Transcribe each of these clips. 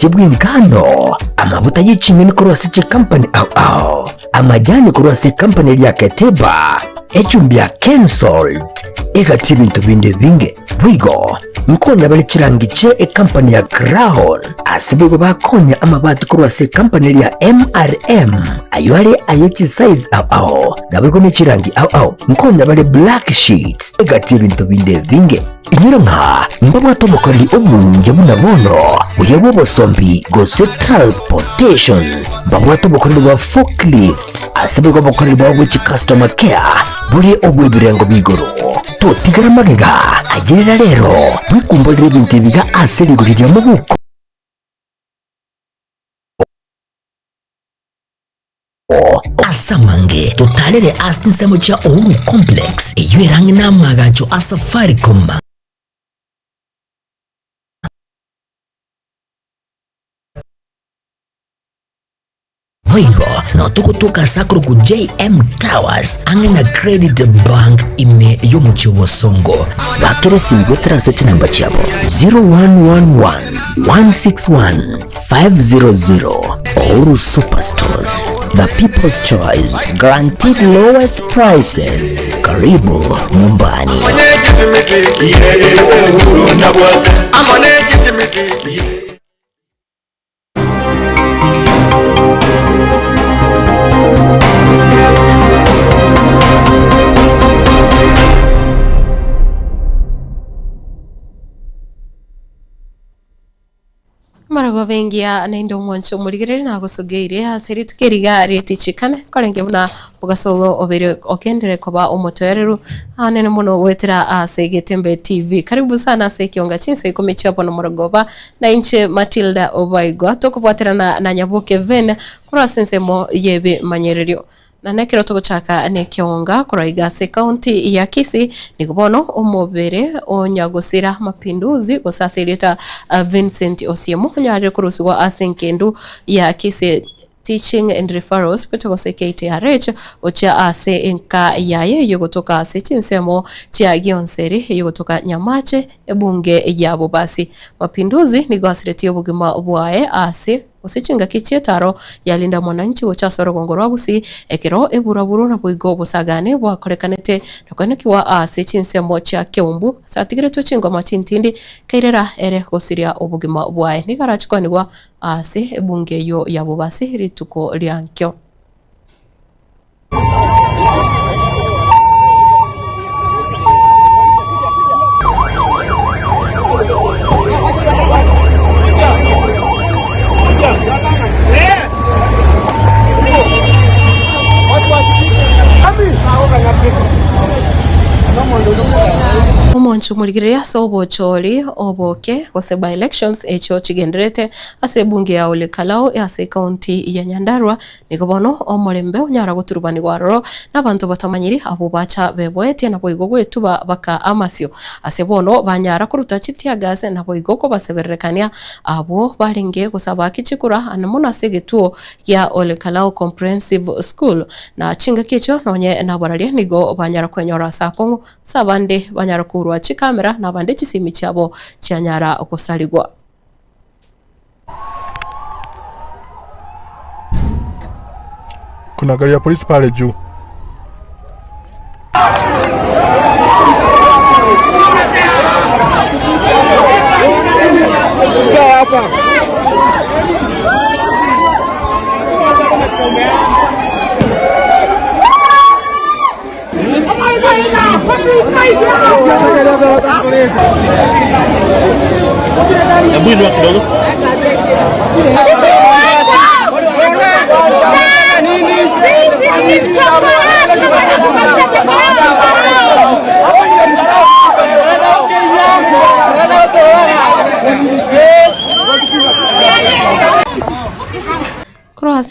asibwe ngano amavuta y'icimini kurwasi ci company amajani kurwasi company ya Keteba echumbi ya cancelled igati ibintu bindi binge bwigo mkonya bali chirangiche company ya Crown asibwe bakonya amabati kurwasi company ya MRM aywale ayechi size nabwo ne chirangi mkonya bali black sheets igati ibintu bindi binge inyiro nka mbabwa tobokorli obunge bunabono uyebo bosombi gose transportation mbabwa tobokorli ba forklift asibwe bokorli ba which customer care buri obwebirengo bigoro to tigara magega agerera rero bikumbolire ibintu biga asiri gurije mu buko asamange tutalere asinsemo cha Uhuru Complex iyirangi namagajo Safaricom Oigo, no tukutuka sakuru ku JM Towers angena Credit Bank ime yomuchi wosongo bakere simgo transaction number chabo 0111-161-500 Uhuru Superstores, the people's choice, guaranteed lowest prices. Karibu nyumbani. Marago vengia na indo mwancho murigere na gusugeire asiri tukeriga retichikane korenge buna bugasogo obere okendere koba omotoyereru anene muno wetera ase Getembe TV. Karibu sana ase Ekeonga Chinsa Ikomi chapo no Morogoba na inche Matildah Obaigwa tokufuatira na nyabuke ven kura sensemo yebe manyererio na nekero tuguchaka ne Ekeonga kuraiga se county ya Kisii nikubono omobere onyagosira mapinduzi gosasirita Vincent Osiemo nyare kuruswa asenkendu ya Kisii Teaching and Referrals kutoka KTRH ocha ase enka yaye yogotoka ase chinsemo cha Gionseri yogotoka Nyamache ebunge yabo basi mapinduzi nigwasireti obugima bwae ase osichinga kichietaro yalinda mwananchi gocha sorogongo rwagusi ekero eburaburu na bwigo busagane bwakorekanete nakwanekiwa ase chinsemo cha Keumbu satigire tuchingo matintindi kairera ere gosiria obugima bwae nigarachikwanigwa ase ebunge yo yabo basi rituko lyankyo Omonchu murigiria sobo choli oboke goseba elections echo chigenderete ase bunge ya Olekalao ase county ya Nyandarua nikobono omolembe onyara guturubani gwaroro nabantu batamanyiri abo bacha bebwete na boigo gwetuba baka amasyo ase bono banyara kuruta chitia gase na boigo ko baseberekania abo baringe gosaba kichikura anamona segetuo ya Olekalao Comprehensive School na chinga kicho nonye na baralia nigo banyara kwenyora sakongo sabande banyara kurwa chikamera na bande chisimi chabo cyanyara okusaligwa kuna gari ya polisi pale juu hapa Hebu inua kidogo.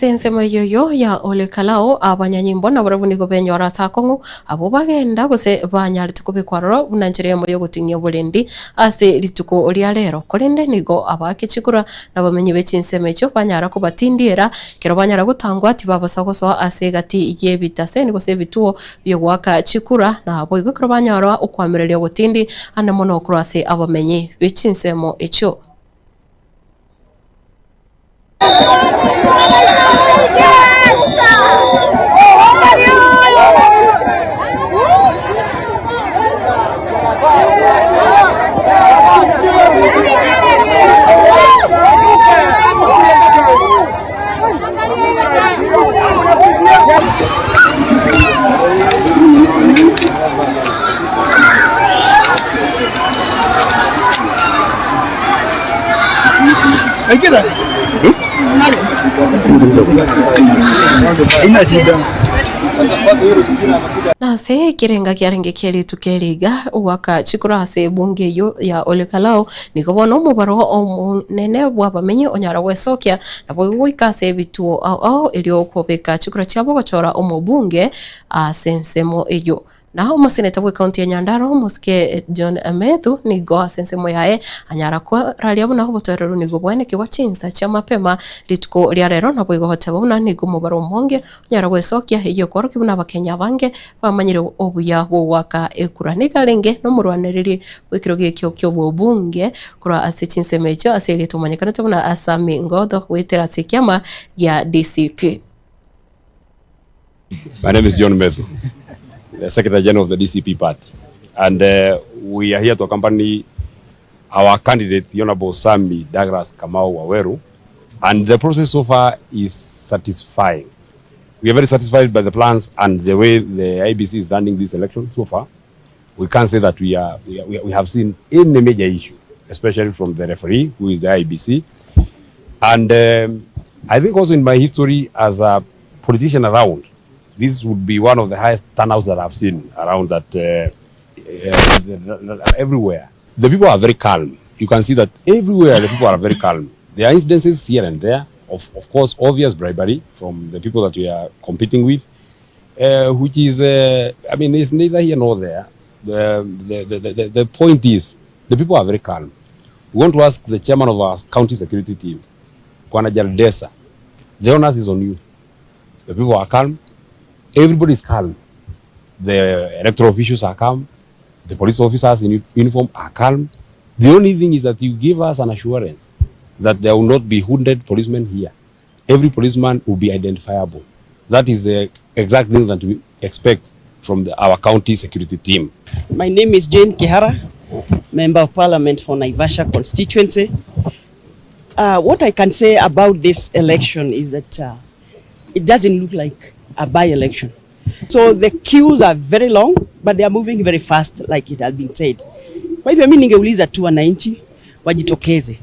Nsema yoyo ya Olekalao abanyanyimbo na barabuni go benyora sakongu abo bagenda gose banyari tukubi kwaroro unanjire mo yo gutinyo bulendi ase lituko olia rero kolende nigo abakichikura nabamenye bechinsema echo banyara ko batindiera kero banyara gutangwa ati babasagoso ase gati yebitase nigo se bituo byo gwaka chikura na abo igo kero banyara okwamereryo gutindi anamono kurase abamenye bechinsemo echo na se kirenga kiarenge keli tukeliga waka chikura se bunge yo ya olekalao niko bono mubaro o nene bwa bamenye onyara wesokia na bwika se bituo au elio kobeka chikura chabo gochora omubunge sensemo eyo na umuseneta we county ya Nyandarua Moske John Amethu nigo sensemo yae anyara ko ralia buna hobotorero nigo bwene kiwa Chinsa cha mapema litko lya rero na bwigo hotabona nigo mubaro monge nyara wesokia hiyo koro kibuna bakenya bange bamanyire obuya wo waka ekuranika lenge no murwaniriri wikiroge kyo bunge kura ase Chinsa mecho ase litomanyikana tabuna Asami Ngodo wetera sikiama ya DCP. My name is John Amethu, the Secretary General of the DCP party, and we are here to accompany our candidate, the Honorable Sami Douglas Kamau Waweru, and the process so far is satisfying. We are very satisfied by the plans and the way the IBC is running this election so far. We can't say that we have seen any major issue, especially from the referee, who is the IBC. And I think also in my history as a politician around, this would be one of the highest turnouts that I've seen around that everywhere. The people are very calm. You can see that everywhere the people are very calm. There are incidences here and there of course, obvious bribery from the people that we are competing with, which is, I mean, it's neither here nor there. The point is, the people are very calm. We want to ask the chairman of our county security team, Kwana Jaldesa, the onus is on you. The people are calm. Everybody is calm. The electoral officials are calm. The police officers in uniform are calm. The only thing is that you give us an assurance that there will not be wounded policemen here. Every policeman will be identifiable. That is the exact thing that we expect from our county security team. My name is Jane Kihara, Member of Parliament for Naivasha constituency. What I can say about this election is that it doesn't look like a by-election. So the queues are very long, but they are moving very fast, like it has been said. Kwa hivyo mimi ningeuliza tu wananchi wajitokeze.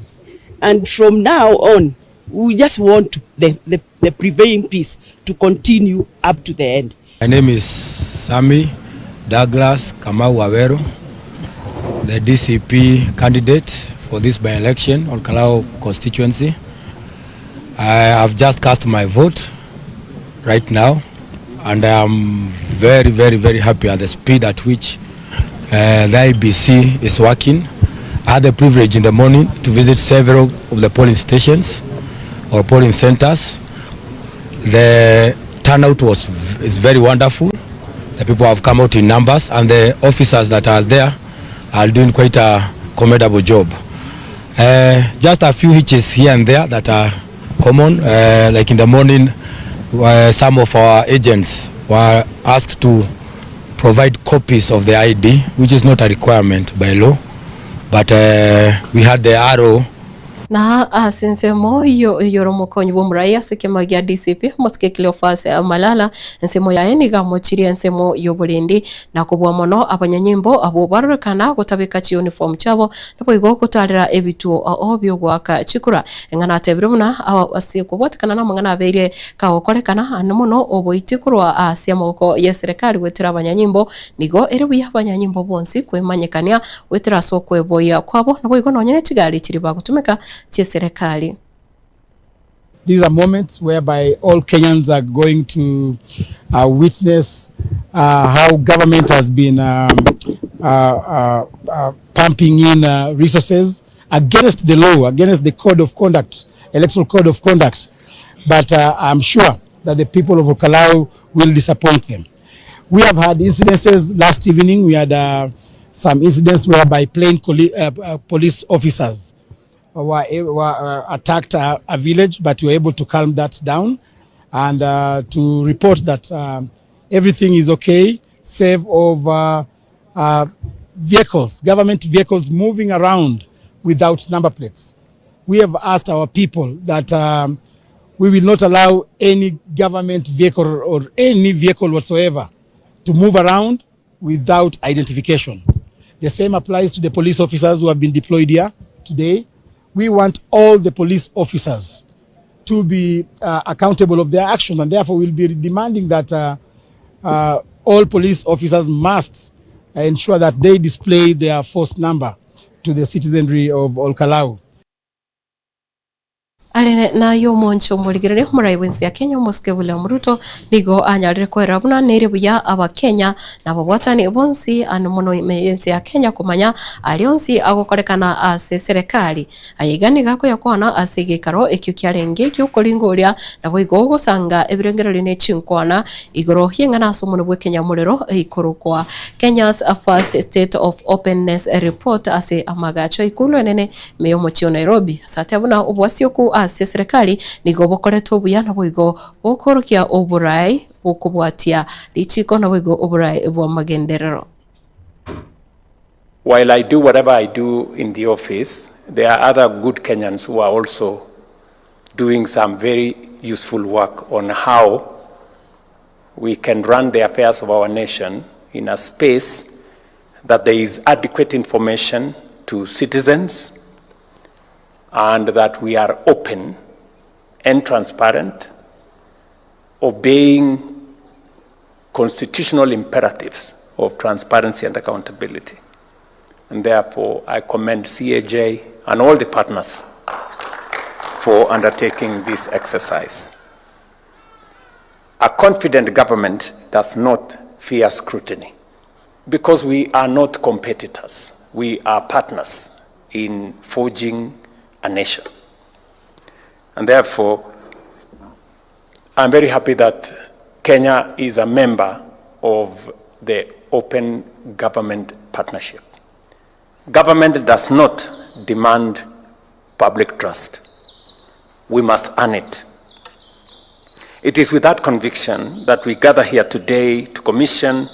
And from now on, we just want the prevailing peace to continue up to the end. My name is Sami Douglas Kamau Waweru, the DCP candidate for this by-election on Kalau constituency. I have just cast my vote right now, and I am very, very, very happy at the speed at which the IBC is working. I had the privilege in the morning to visit several of the polling stations or polling centers. The turnout is very wonderful. The people have come out in numbers, and the officers that are there are doing quite a commendable job. Just a few hitches here and there that are common, like in the morning, some of our agents were asked to provide copies of the ID, which is not a requirement by law, but we had the arrow. Na sensemo yoromo konyu bomraya sekemagia DCP Moske Cleophas Malala nsemo ya eniga mochiri nsemo yobolindi na kubwa mono abanyanyimbo abo barukana gutabika chi uniform chabo napo igo kutarira ebitu obyo gwaka chikura engana tebirumuna asikubwatikana na mangana abeire kaokorekana anomono oboitikurwa asiamoko ya serikali wetira abanyanyimbo nigo erebuya abanyanyimbo bonsi kwemanyekania wetira sokwe boya kwabo napo igo nonyene kigali kiri bagutumika serikali. These are moments whereby all Kenyans are going to witness how government has been pumping in resources against the law, against the code of conduct, electoral code of conduct. But I'm sure that the people of Kalau will disappoint them. We have had incidences last evening. We had some incidents whereby plain police officers were attacked a village, but we were able to calm that down and to report that everything is okay, save of vehicles, government vehicles moving around without number plates. We have asked our people that we will not allow any government vehicle or any vehicle whatsoever to move around without identification. The same applies to the police officers who have been deployed here today. we want all the police officers to be accountable of their actions, and therefore we'll be demanding that all police officers must ensure that they display their force number to the citizenry of Olkalau. Alene na yo moncho muligirire murai wensi ya Kenya Muske William Ruto nigo anyarire kwera buna nere buya aba Kenya na babwatani bonsi anu muno meyensi ya Kenya kumanya alionsi agokorekana ase serikali ayigani gako yakwana asige karo ekyo kyarenge kyo kolingoria na boigo gusanga ebirengerere ne chinkwana igoro hingana asumuno bwe Kenya mulero ikoro kwa Kenya's first state of openness report ase amagacho ikulu enene meyo mochio Nairobi satabuna ubwasioku ase serikali nigo bokoretwo buyana boigo bokorokia oburai bokubwatia lichiko na boigo oburai bwa magenderero. While I do whatever I do in the office, there are other good Kenyans who are also doing some very useful work on how we can run the affairs of our nation in a space that there is adequate information to citizens and that we are open and transparent, obeying constitutional imperatives of transparency and accountability. And therefore, I commend CAJ and all the partners for undertaking this exercise. A confident government does not fear scrutiny because we are not competitors. We are partners in forging a nation. And therefore, I'm very happy that Kenya is a member of the Open Government Partnership. Government does not demand public trust. We must earn it. It is with that conviction that we gather here today to commission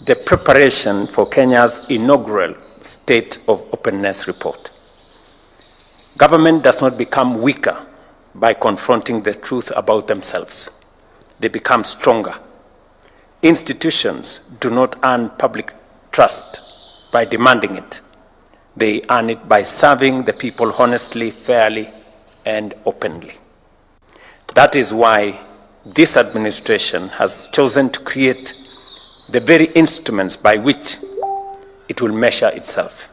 the preparation for Kenya's inaugural State of Openness report. Government does not become weaker by confronting the truth about themselves. They become stronger. Institutions do not earn public trust by demanding it. They earn it by serving the people honestly, fairly, and openly. That is why this administration has chosen to create the very instruments by which it will measure itself.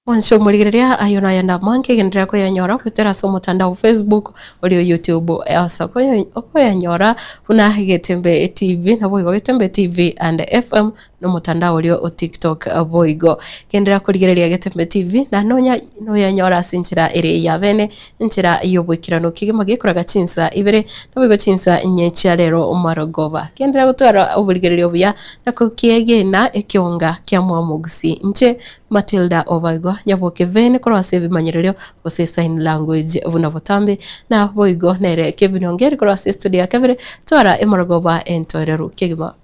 Wanso muligiria ayona yanda manke gendera ko yanyora kutera so mutandao Facebook audio YouTube asa ko yanyora una Getembe TV na boigo Getembe TV and FM no mutandao ulio o TikTok boigo gendera kuligiria Getembe TV na no yanyora sinchira ere ya bene nchira iyo bwikirano kigema gekuraga Chinsa ibere no boigo Chinsa nyecha lero umarogova gendera gutwara ubuligiria obuya nako kiege na Ekeonga kya mwamugusi nche Matildah Obaigwa nyaboke vene kwa sebi manyereleo kose sign language vuna botambe na boigo nere Kevin Ongeri kwa studio ya kevere twara emorogoba entoreru kigima.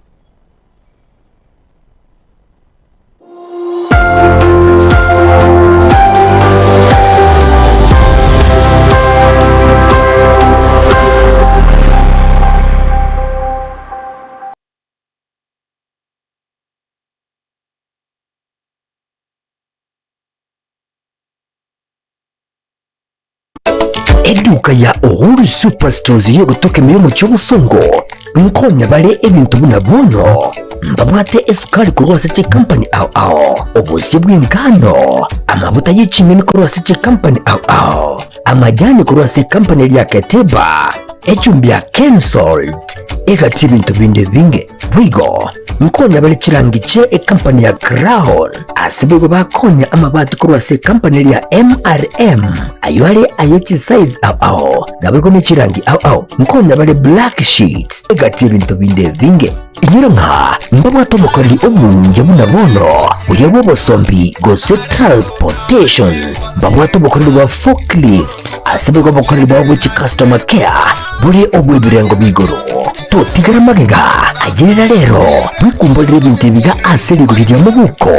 Eduka ya Uhuru Superstores yo gutoka miyomo cy'obusongo nkonya bale ebintu buna bono mbabwate esukari kurwase che company ao obusi bw'ingano amavuta y'ikimini kurwase che company ao amajani kurwase company ya Keteba echumbi ya Salt egati ibintu binde binge bwigo nkonya bale chirangiche company ya Crown asibigo bakonya amabati kurwase company ya MRM aywale ayechi size ao nabego nechirangi ao nkonya bale black sheets egati ibintu binde binge inyiro nka mbabwato mukali obunye bunabono uyebo bosombi gose transportation mbabwato mukali wa forklift asibigo mukali wa customer care buri obwe birengo bigoro totigara magega agirira rero wikumbugira ibintu biga aserigurira mu buko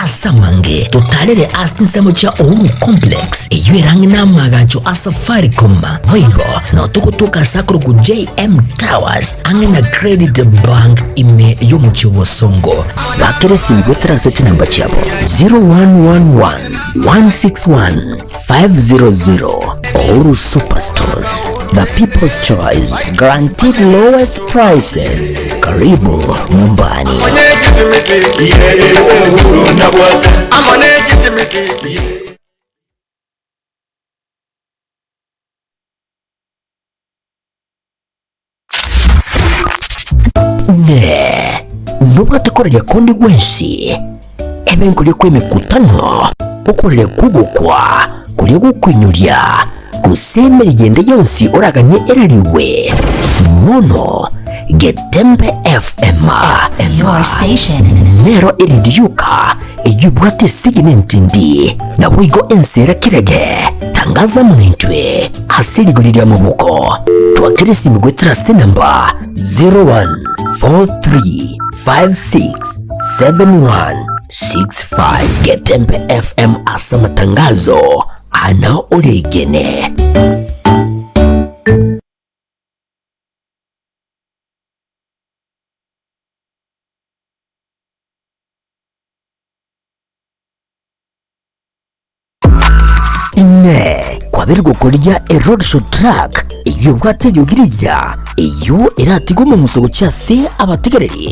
asamange totalere asinsemo cha Uhuru Complex iyo irangi n'amaganjo Safaricom wigo no tukutuka sakuru ku JM Towers angena Credit Bank ime yo mu Kibosongo bakirisi ngwetera seti namba chabo 0111 161 500. Uhuru Superstores, the people's choice, guaranteed lowest prices. Karibu nyumbani. Ne nubatekorera kondi gwensi ebengulie kwemikutano ukorere kugukwa kuri gukwinyurya kuseme igende yonsi oraganye eririwe mono Getembe FM your station nero iridyuka iyubwate sigine ntindi na wigo ensera kirege tangaza munitwe asirigurira mu buko twakirisi migwetera senamba 0143567165 Getembe FM asa matangazo ana oregene. Ine kwabiri gukorya road show track iyo bwate yugirija iyo iratigo mu musogo cyase abategereri